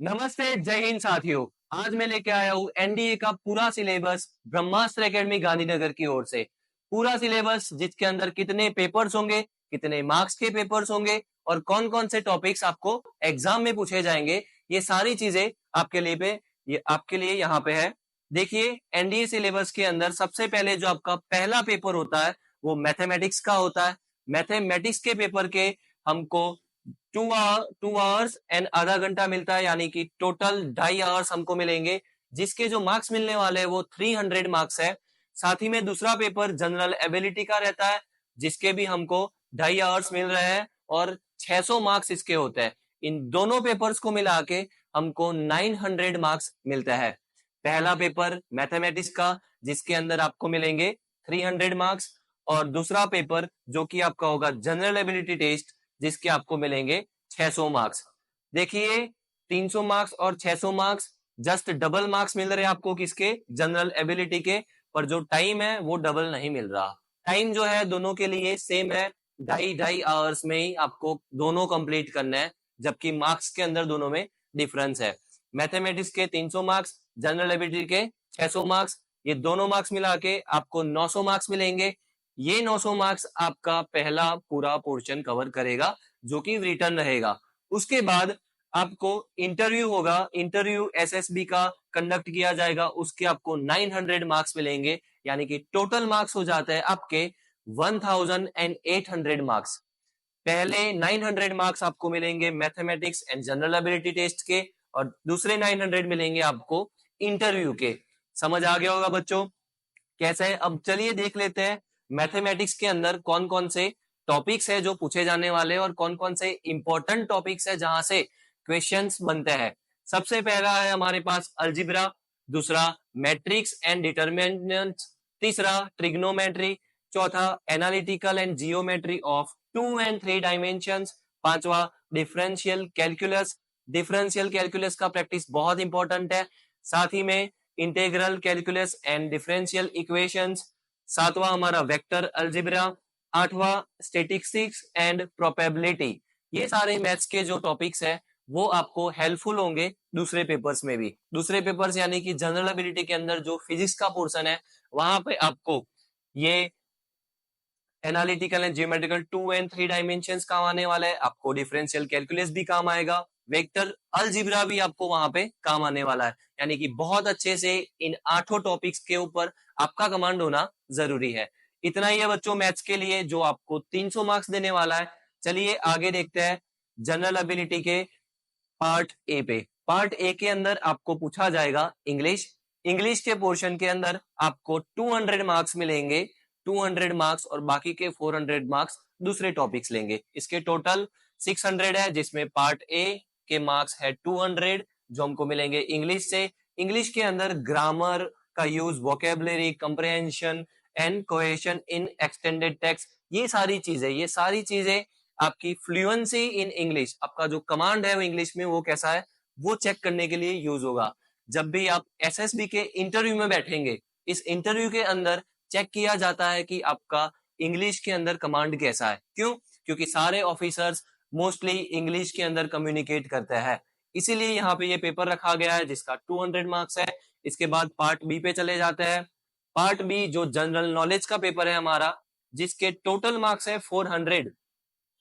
नमस्ते, जय हिंद साथियों। आज मैं लेके आया हूँ एनडीए का पूरा सिलेबस ब्रह्मास्त्र एकेडमी गांधीनगर की ओर से। पूरा सिलेबस जिसके अंदर कितने पेपर्स होंगे, कितने मार्क्स के पेपर्स होंगे और कौन कौन से टॉपिक्स आपको एग्जाम में पूछे जाएंगे, ये सारी चीजें आपके लिए यहाँ पे है। देखिए, एनडीए सिलेबस के अंदर सबसे पहले जो आपका पहला पेपर होता है वो मैथमेटिक्स का होता है। मैथमेटिक्स के पेपर के हमको 2 आवर्स एंड आधा घंटा मिलता है, यानी कि टोटल 2.5 आवर्स हमको मिलेंगे, जिसके जो मार्क्स मिलने वाले हैं वो 300 मार्क्स है। साथ ही में दूसरा पेपर जनरल एबिलिटी का रहता है, जिसके भी हमको 2.5 आवर्स मिल रहे हैं और 600 मार्क्स इसके होते हैं। इन दोनों पेपर्स को मिला के हमको 900 मार्क्स मिलता है। पहला पेपर मैथमेटिक्स का, जिसके अंदर आपको मिलेंगे 300 मार्क्स, और दूसरा पेपर जो कि आपका होगा जनरल एबिलिटी टेस्ट, जिसके आपको मिलेंगे 600 मार्क्स। देखिए, 300 मार्क्स और 600 मार्क्स जस्ट डबल मार्क्स मिल रहे हैं आपको किसके, जनरल एबिलिटी के, पर जो टाइम है वो डबल नहीं मिल रहा। टाइम जो है दोनों के लिए सेम है, 2.5 आवर्स में ही आपको दोनों कंप्लीट करना है, जबकि मार्क्स के अंदर दोनों में डिफरेंस है। मैथमेटिक्स के 300 मार्क्स, जनरल एबिलिटी के 600 मार्क्स, ये दोनों मार्क्स मिला के आपको 900 मार्क्स मिलेंगे। ये 900 मार्क्स आपका पहला पूरा पोर्शन कवर करेगा, जो कि रिटर्न रहेगा। उसके बाद आपको इंटरव्यू होगा, इंटरव्यू एसएसबी का कंडक्ट किया जाएगा, उसके आपको 900 मार्क्स मिलेंगे, यानी कि टोटल मार्क्स हो जाते हैं आपके 1800 मार्क्स। पहले 900 मार्क्स आपको मिलेंगे mathematics and general ability test के, और दूसरे 900 मिलेंगे आपको इंटरव्यू के। समझ आ गया होगा बच्चों कैसे है? अब चलिए देख लेते हैं मैथमेटिक्स के अंदर कौन कौन से टॉपिक्स है जो पूछे जाने वाले हैं और कौन कौन से इंपॉर्टेंट टॉपिक्स है जहां से क्वेश्चंस बनते हैं। सबसे पहला है हमारे पास अलजिब्रा, दूसरा मैट्रिक्स एंड डिटरमिनेंट्स, तीसरा ट्रिग्नोमेट्री, चौथा analytical and geometry of 2 and 3 dimensions, पांचवा डिफरेंशियल कैलकुलस। डिफरेंशियल कैलकुलस का प्रैक्टिस बहुत इंपॉर्टेंट है। साथ ही में integral calculus and differential equations, सातवां हमारा वेक्टर अलजेब्रा, आठवां स्टैटिस्टिक्स एंड प्रोबेबिलिटी। ये सारे मैथ्स के जो टॉपिक्स है वो आपको हेल्पफुल होंगे दूसरे पेपर्स में भी। दूसरे पेपर्स यानी कि जनरल एबिलिटी के अंदर जो फिजिक्स का पोर्शन है, वहां पे आपको ये analytical and geometrical 2 and 3 dimensions काम आने वाला है, आपको डिफरेंशियल कैलकुलस भी काम आएगा, वेक्टर अलजेब्रा भी आपको वहां पे काम आने वाला है। यानी कि बहुत अच्छे से इन 8 टॉपिक्स के ऊपर आपका कमांड होना जरूरी है। इतना ही है बच्चों मैथ्स के लिए, जो आपको 300 मार्क्स देने वाला है। चलिए आगे देखते हैं जनरल एबिलिटी के पार्ट ए पे। पार्ट ए के अंदर आपको पूछा जाएगा इंग्लिश। इंग्लिश के पोर्शन के अंदर आपको 200 मार्क्स मिलेंगे, 200 मार्क्स, और बाकी के 400 मार्क्स दूसरे टॉपिक्स लेंगे। इसके टोटल 600 है, जिसमें पार्ट ए के मार्क्स है 200 जो हमको मिलेंगे इंग्लिश से। इंग्लिश के अंदर ग्रामर का use, vocabulary, comprehension and cohesion in extended text, ये सारी चीजें आपकी फ्लुएंसी इन इंग्लिश, आपका जो कमांड है वो इंग्लिश में वो कैसा है, वो चेक करने के लिए यूज होगा। जब भी आप एसएसबी के इंटरव्यू में बैठेंगे, इस इंटरव्यू के अंदर चेक किया जाता है कि आपका इंग्लिश के अंदर कमांड कैसा है। क्यों? क्योंकि सारे ऑफिसर्स मोस्टली इंग्लिश के अंदर कम्युनिकेट करते हैं, इसीलिए यहाँ पे ये पेपर रखा गया है जिसका 200 मार्क्स है। इसके बाद पार्ट बी पे चले जाते हैं। पार्ट बी जो जनरल नॉलेज का पेपर है हमारा, जिसके टोटल मार्क्स है 400,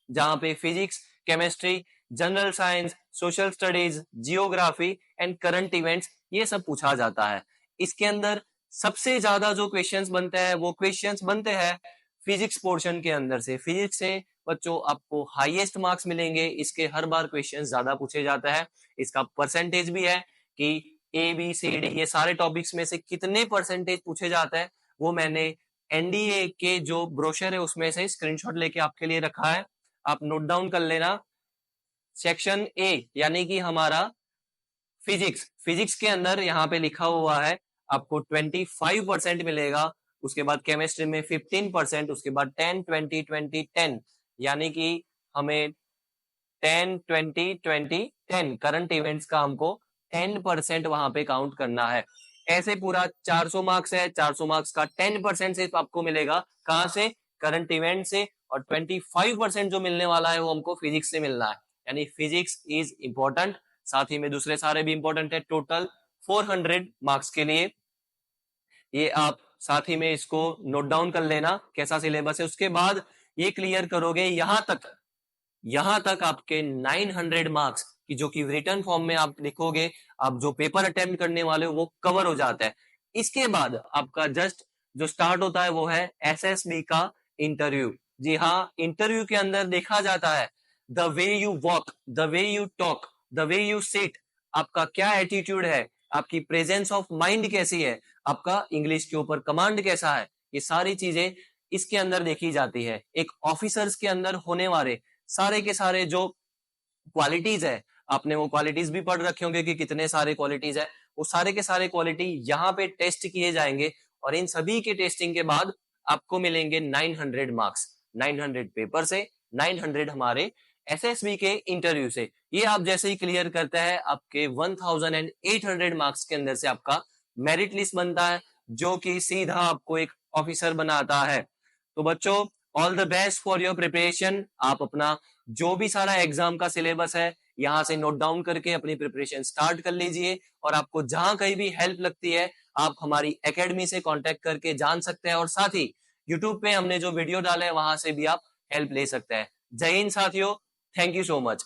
जहां पे physics, chemistry, general science, social studies, geography and current events, ये सब पूछा जाता है। इसके अंदर सबसे ज्यादा जो क्वेश्चंस बनते हैं वो क्वेश्चंस बनते हैं फिजिक्स पोर्शन के अंदर से। फिजिक्स से बच्चों आपको हाईएस्ट मार्क्स मिलेंगे, इसके हर बार क्वेश्चन ज्यादा पूछे जाता है। इसका परसेंटेज भी है कि ए बी सी डी ये सारे टॉपिक्स में से कितने परसेंटेज पूछे जाते हैं, वो मैंने एनडीए के जो ब्रोशर है उसमें से स्क्रीनशॉट लेके आपके लिए रखा है, आप नोट डाउन कर लेना। सेक्शन ए यानी कि हमारा फिजिक्स के अंदर यहाँ पे लिखा हुआ है आपको 25% मिलेगा। उसके बाद केमिस्ट्री में 15%, उसके बाद 10 20 20 10, यानी कि हमें 10 20 20 10 करंट इवेंट्स का हमको 10% वहां पे काउंट करना है। ऐसे पूरा 400 मार्क्स है, 400 मार्क्स का 10% सिर्फ आपको मिलेगा कहां से, करंट इवेंट से, और 25% जो मिलने वाला है वो हमको फिजिक्स से मिलना है। यानी फिजिक्स इज इंपॉर्टेंट। साथ ही में दूसरे सारे भी इंपॉर्टेंट है, टोटल 400 मार्क्स के लिए। ये आप साथ ही में इसको नोट डाउन कर लेना कैसा सिलेबस है। उसके बाद ये क्लियर करोगे, यहां तक आपके 900 मार्क्स की जो कि रिटर्न फॉर्म में आप लिखोगे, आप जो पेपर अटेम्प्ट करने वाले हो वो कवर हो जाता है। इसके बाद आपका जस्ट जो स्टार्ट होता है वो है एसएसबी का इंटरव्यू। जी हाँ, इंटरव्यू के अंदर देखा जाता है the way you walk, the way you talk, the way you sit, आपका क्या एटीट्यूड है, आपकी प्रेजेंस ऑफ माइंड कैसी है, आपका इंग्लिश के ऊपर कमांड कैसा है, ये सारी चीजें इसके अंदर देखी जाती है। एक ऑफिसर्स के अंदर होने वाले सारे के सारे जो क्वालिटीज है, आपने वो क्वालिटीज भी पढ़ रखे होंगे कि कितने सारे क्वालिटीज है, वो सारे के सारे क्वालिटी यहाँ पे टेस्ट किए जाएंगे और इन सभी के टेस्टिंग के बाद आपको मिलेंगे 900 मार्क्स। 900 पेपर से, 900 हमारे एसएसबी के इंटरव्यू से। ये आप जैसे ही क्लियर करते हैं, आपके 1800 मार्क्स के अंदर से आपका मेरिट लिस्ट बनता है, जो कि सीधा आपको एक ऑफिसर बनाता है। तो बच्चों, all the best for your preparation. आप अपना जो भी सारा एग्जाम का सिलेबस है यहाँ से नोट डाउन करके अपनी प्रिपरेशन स्टार्ट कर लीजिए, और आपको जहां कहीं भी हेल्प लगती है आप हमारी एकेडमी से कांटेक्ट करके जान सकते हैं, और साथ ही यूट्यूब पे हमने जो वीडियो डाले हैं वहां से भी आप हेल्प ले सकते हैं। जय हिंद साथियों, थैंक यू सो मच।